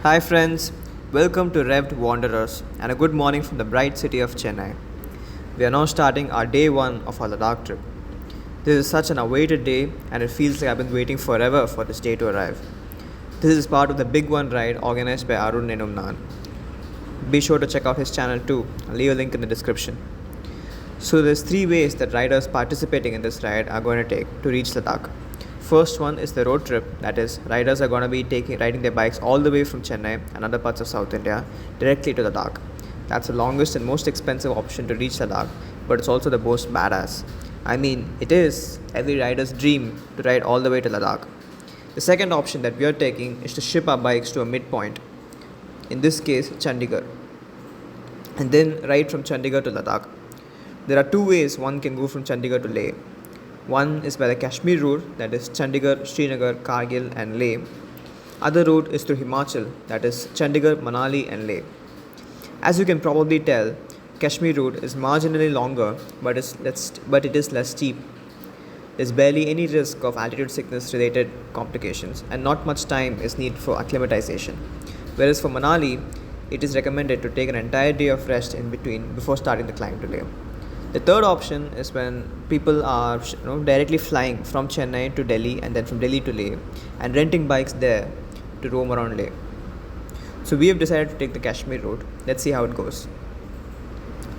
Hi friends, welcome to Revved Wanderers and a good morning from the bright city of Chennai. We are now starting our day one of our Ladakh trip. This is such an awaited day and it feels like I've been waiting forever for this day to arrive. This is part of the Big One ride organized by Arun and Umling. Be sure to check out his channel too. I'll leave a link in the description. So there's three ways that riders participating in this ride are going to take to reach Ladakh. First one is the road trip, that is, riders are going to be riding their bikes all the way from Chennai and other parts of South India directly to Ladakh. That's the longest and most expensive option to reach Ladakh, but it's also the most badass. I mean, it is every rider's dream to ride all the way to Ladakh. The second option that we are taking is to ship our bikes to a midpoint, in this case, Chandigarh, and then ride from Chandigarh to Ladakh. There are two ways one can go from Chandigarh to Leh. One is by the Kashmir route, that is Chandigarh, Srinagar, Kargil, and Leh. Other route is through Himachal, that is Chandigarh, Manali, and Leh. As you can probably tell, Kashmir route is marginally longer, but it is less steep. There's barely any risk of altitude sickness related complications, and not much time is needed for acclimatization. Whereas for Manali, it is recommended to take an entire day of rest in between before starting the climb to Leh. The third option is when people are directly flying from Chennai to Delhi and then from Delhi to Leh and renting bikes there to roam around Leh. So we have decided to take the Kashmir route. Let's see how it goes.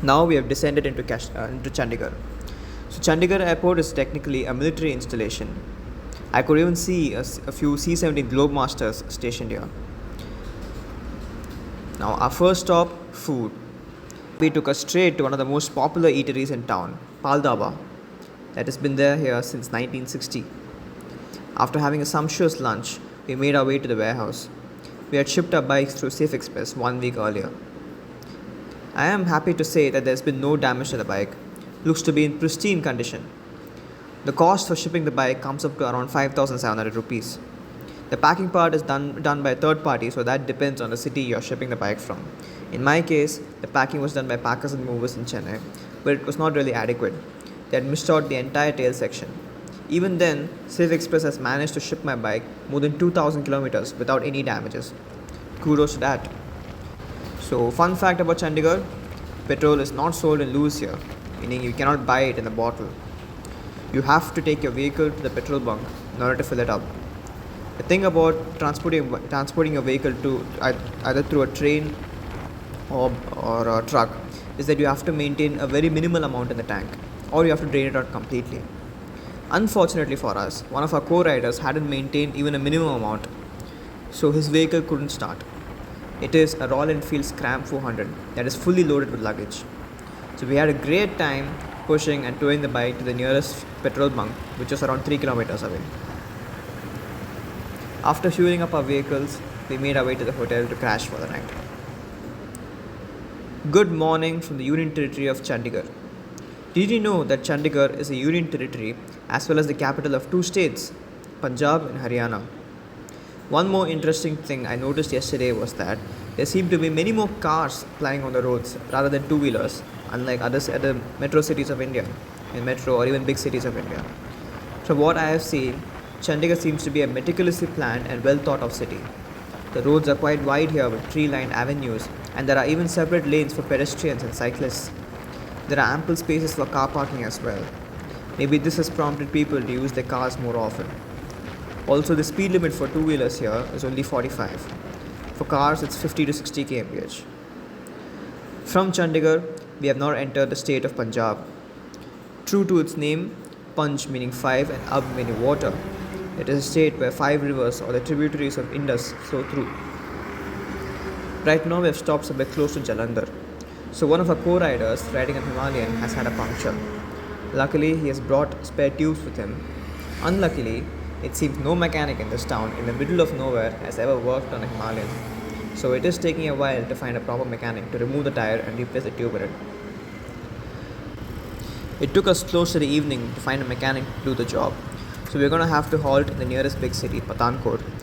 Now we have descended into Chandigarh. So Chandigarh airport is technically a military installation. I could even see a few C-17 Globemasters stationed here. Now our first stop, food. We took us straight to one of the most popular eateries in town, Pal Dhaba, that has been there here since 1960. After having a sumptuous lunch, we made our way to the warehouse. We had shipped our bikes through Safe Express 1 week earlier. I am happy to say that there's been no damage to the bike. Looks to be in pristine condition. The cost for shipping the bike comes up to around 5,700 rupees. The packing part is done by a third party, so that depends on the city you're shipping the bike from. In my case, the packing was done by Packers and Movers in Chennai, but it was not really adequate. They had missed out the entire tail section. Even then, Safe Express has managed to ship my bike more than 2,000 kilometers without any damages. Kudos to that. So, fun fact about Chandigarh, petrol is not sold in loose here, meaning you cannot buy it in a bottle. You have to take your vehicle to the petrol bunk in order to fill it up. The thing about transporting a vehicle to either through a train or a truck is that you have to maintain a very minimal amount in the tank, or you have to drain it out completely. Unfortunately for us, one of our co-riders hadn't maintained even a minimum amount, so his vehicle couldn't start. It is a Royal Enfield Scram 400 that is fully loaded with luggage. So we had a great time pushing and towing the bike to the nearest petrol bunk, which was around 3 kilometers away. After fueling up our vehicles, we made our way to the hotel to crash for the night. Good morning from the Union Territory of Chandigarh. Did you know that Chandigarh is a Union Territory as well as the capital of two states, Punjab and Haryana? One more interesting thing I noticed yesterday was that there seemed to be many more cars plying on the roads rather than two-wheelers, unlike other metro cities of India, in metro or even big cities of India. From what I have seen, Chandigarh seems to be a meticulously planned and well thought of city. The roads are quite wide here with tree-lined avenues, and there are even separate lanes for pedestrians and cyclists. There are ample spaces for car parking as well. Maybe this has prompted people to use their cars more often. Also, the speed limit for two-wheelers here is only 45. For cars, it's 50 to 60 kmph. From Chandigarh, we have now entered the state of Punjab. True to its name, Panj meaning five and Ab meaning water, it is a state where 5 rivers or the tributaries of Indus flow through. Right now we have stopped somewhere close to Jalandhar. So one of our co-riders riding a Himalayan has had a puncture. Luckily he has brought spare tubes with him. Unluckily, it seems no mechanic in this town in the middle of nowhere has ever worked on a Himalayan. So it is taking a while to find a proper mechanic to remove the tire and replace the tube in it. It took us close to the evening to find a mechanic to do the job. So we're going to have to halt in the nearest big city, Pathankot,